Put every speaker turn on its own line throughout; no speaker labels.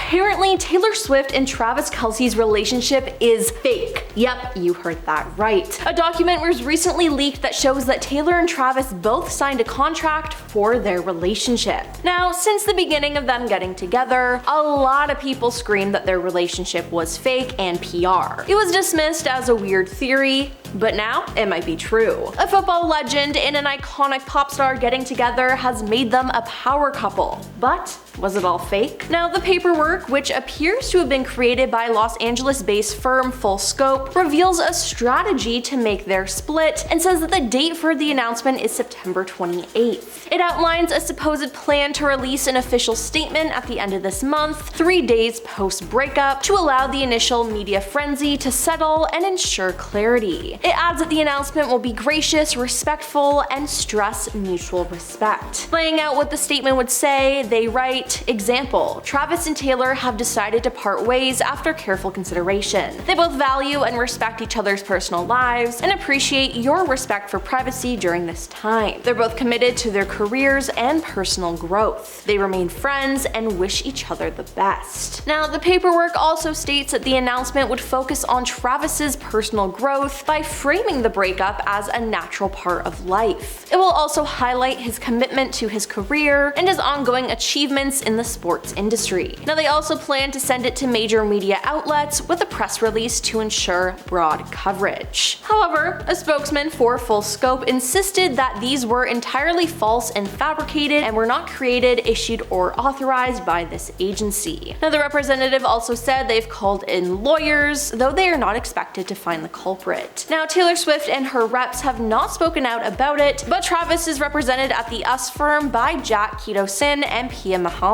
Apparently, Taylor Swift and Travis Kelce's relationship is fake. Yep, you heard that right. A document was recently leaked that shows that Taylor and Travis both signed a contract for their relationship. Now, since the beginning of them getting together, a lot of people screamed that their relationship was fake and PR. It was dismissed as a weird theory, but now it might be true. A football legend and an iconic pop star getting together has made them a power couple. But was it all fake? Now, the paperwork, which appears to have been created by Los Angeles-based firm Full Scope, reveals a strategy to make their split and says that the date for the announcement is September 28th. It outlines a supposed plan to release an official statement at the end of this month, 3 days post-breakup, to allow the initial media frenzy to settle and ensure clarity. It adds that the announcement will be gracious, respectful, and stress mutual respect. Laying out what the statement would say, they write, example, Travis and Taylor have decided to part ways after careful consideration. They both value and respect each other's personal lives and appreciate your respect for privacy during this time. They're both committed to their careers and personal growth. They remain friends and wish each other the best. Now, the paperwork also states that the announcement would focus on Travis's personal growth by framing the breakup as a natural part of life. It will also highlight his commitment to his career and his ongoing achievements in the sports industry. Now, they also plan to send it to major media outlets with a press release to ensure broad coverage. However, a spokesman for Full Scope insisted that these were entirely false and fabricated and were not created, issued, or authorized by this agency. Now, the representative also said they've called in lawyers, though they are not expected to find the culprit. Now, Taylor Swift and her reps have not spoken out about it, but Travis is represented at the US firm by Jack Keto-Sin and Pia Mahali.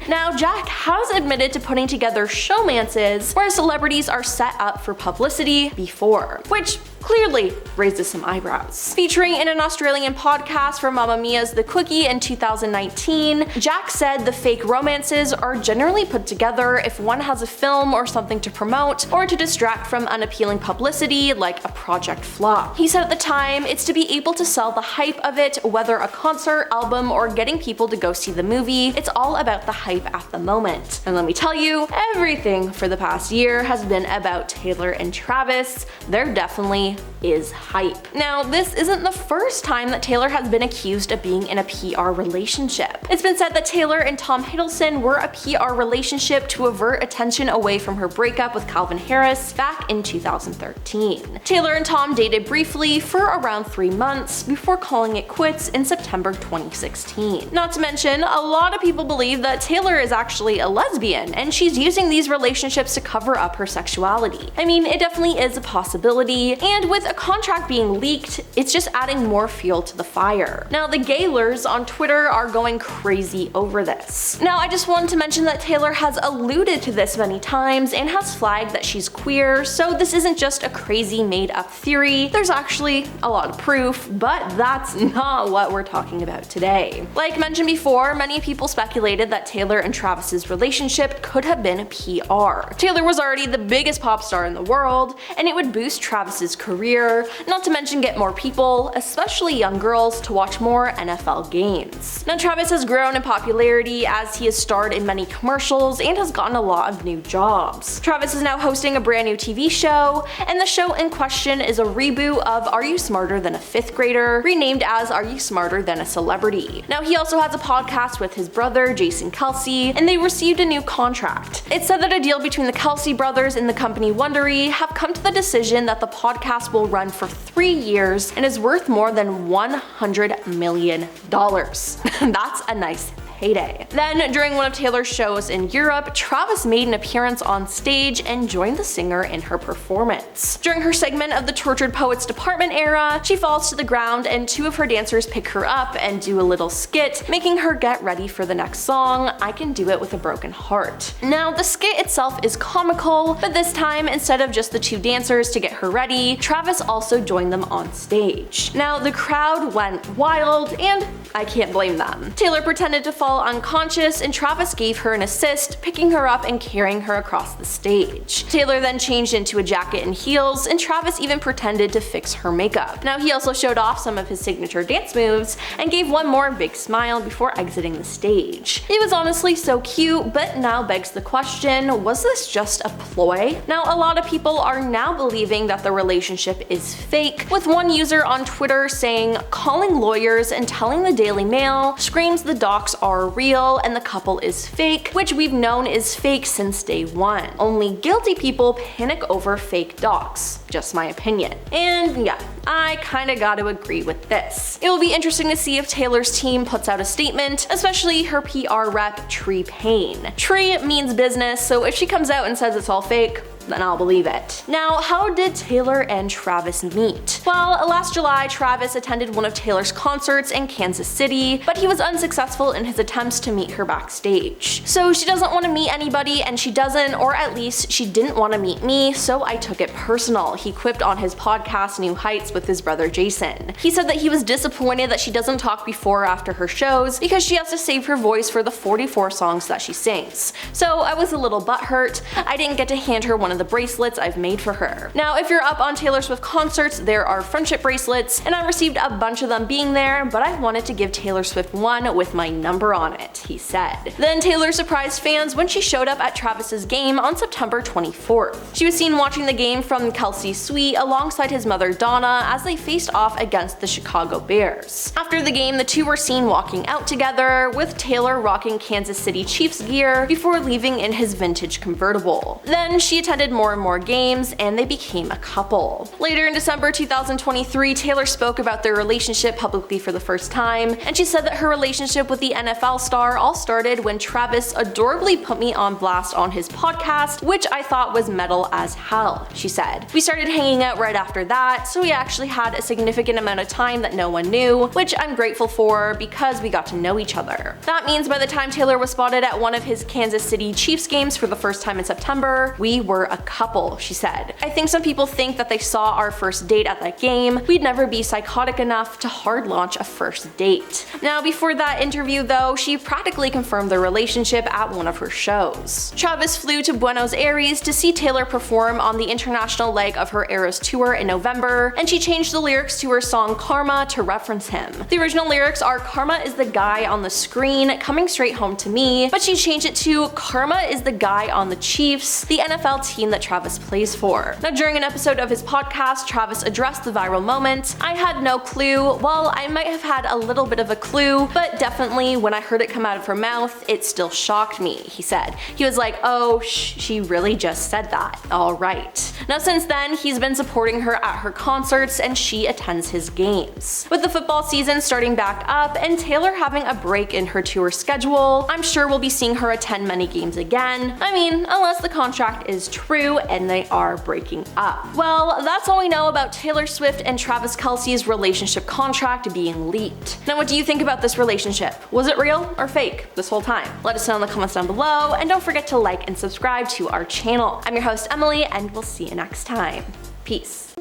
Now, Jack has admitted to putting together showmances where celebrities are set up for publicity before, which clearly raises some eyebrows. Featuring in an Australian podcast for Mamma Mia's The Quickie in 2019, Jack said the fake romances are generally put together if one has a film or something to promote or to distract from unappealing publicity like a project flop. He said at the time, it's to be able to sell the hype of it, whether a concert, album, or getting people to go see the movie. It's all about the hype at the moment. And let me tell you, everything for the past year has been about Taylor and Travis. There definitely is hype. Now, this isn't the first time that Taylor has been accused of being in a PR relationship. It's been said that Taylor and Tom Hiddleston were a PR relationship to avert attention away from her breakup with Calvin Harris back in 2013. Taylor and Tom dated briefly for around 3 months before calling it quits in September 2016. Not to mention, a lot of people believe that Taylor is actually a lesbian and she's using these relationships to cover up her sexuality. I mean, it definitely is a possibility, and with a contract being leaked, it's just adding more fuel to the fire. Now, the gaylers on Twitter are going crazy over this. Now, I just wanted to mention that Taylor has alluded to this many times and has flagged that she's queer, so this isn't just a crazy made-up theory. There's actually a lot of proof, but that's not what we're talking about today. Like mentioned before, many people speculated that Taylor and Travis's relationship could have been PR. Taylor was already the biggest pop star in the world, and it would boost Travis's career, not to mention get more people, especially young girls, to watch more NFL games. Now, Travis has grown in popularity as he has starred in many commercials and has gotten a lot of new jobs. Travis is now hosting a brand new TV show, and the show in question is a reboot of Are You Smarter Than a Fifth Grader, renamed as Are You Smarter Than a Celebrity. Now, he also has a podcast with his brother, Jason Kelce, and they received a new contract. It's said that a deal between the Kelce brothers and the company Wondery have come to the decision that the podcast will run for 3 years and is worth more than $100 million. That's a nice payday. Then, during one of Taylor's shows in Europe, Travis made an appearance on stage and joined the singer in her performance. During her segment of the Tortured Poets Department era, she falls to the ground and 2 of her dancers pick her up and do a little skit, making her get ready for the next song, I Can Do It With a Broken Heart. Now, the skit itself is comical, but this time, instead of just the 2 dancers to get her ready, Travis also joined them on stage. Now, the crowd went wild and I can't blame them. Taylor pretended to fall unconscious and Travis gave her an assist, picking her up and carrying her across the stage. Taylor then changed into a jacket and heels, and Travis even pretended to fix her makeup. Now he also showed off some of his signature dance moves and gave one more big smile before exiting the stage. It was honestly so cute, but now begs the question, was this just a ploy? Now a lot of people are now believing that the relationship is fake, with one user on Twitter saying, calling lawyers and telling the Daily Mail screams the docs are real and the couple is fake, which we've known is fake since day one. Only guilty people panic over fake docs. Just my opinion. And yeah, I kinda gotta agree with this. It will be interesting to see if Taylor's team puts out a statement, especially her PR rep, Tree Payne. Tree means business, so if she comes out and says it's all fake, then I'll believe it. Now, how did Taylor and Travis meet? Well, last July, Travis attended one of Taylor's concerts in Kansas City, but he was unsuccessful in his attempts to meet her backstage. So she doesn't want to meet anybody, and she doesn't, or at least she didn't want to meet me, so I took it personal, he quipped on his podcast New Heights with his brother Jason. He said that he was disappointed that she doesn't talk before or after her shows because she has to save her voice for the 44 songs that she sings. So I was a little butthurt. I didn't get to hand her one of the bracelets I've made for her. Now, if you're up on Taylor Swift concerts, there are friendship bracelets, and I received a bunch of them being there, but I wanted to give Taylor Swift one with my number on it, he said. Then Taylor surprised fans when she showed up at Travis's game on September 24th. She was seen watching the game from Kelce's suite alongside his mother Donna as they faced off against the Chicago Bears. After the game, the two were seen walking out together, with Taylor rocking Kansas City Chiefs gear before leaving in his vintage convertible. Then she attended more and more games, and they became a couple. Later in December 2023, Taylor spoke about their relationship publicly for the first time, and she said that her relationship with the NFL star all started when Travis adorably put me on blast on his podcast, which I thought was metal as hell, she said. We started hanging out right after that, so we actually had a significant amount of time that no one knew, which I'm grateful for because we got to know each other. That means by the time Taylor was spotted at one of his Kansas City Chiefs games for the first time in September, we were a couple, she said. I think some people think that they saw our first date at that game. We'd never be psychotic enough to hard launch a first date. Now, before that interview though, she practically confirmed their relationship at one of her shows. Travis flew to Buenos Aires to see Taylor perform on the international leg of her Eras tour in November, and she changed the lyrics to her song Karma to reference him. The original lyrics are "Karma is the guy on the screen coming straight home to me," but she changed it to "Karma is the guy on the Chiefs, the NFL team that Travis plays for." Now, during an episode of his podcast, Travis addressed the viral moment. "I had no clue. Well, I might have had a little bit of a clue, but definitely when I heard it come out of her mouth, it still shocked me," he said. He was like, "Oh, she really just said that. All right." Now, since then, he's been supporting her at her concerts, and she attends his games. With the football season starting back up and Taylor having a break in her tour schedule, I'm sure we'll be seeing her attend many games again. I mean, unless the contract is true and they are breaking up. Well, that's all we know about Taylor Swift and Travis Kelce's relationship contract being leaked. Now, what do you think about this relationship? Was it real or fake this whole time? Let us know in the comments down below, and don't forget to like and subscribe to our channel. I'm your host, Emily, and we'll see you next time. Peace.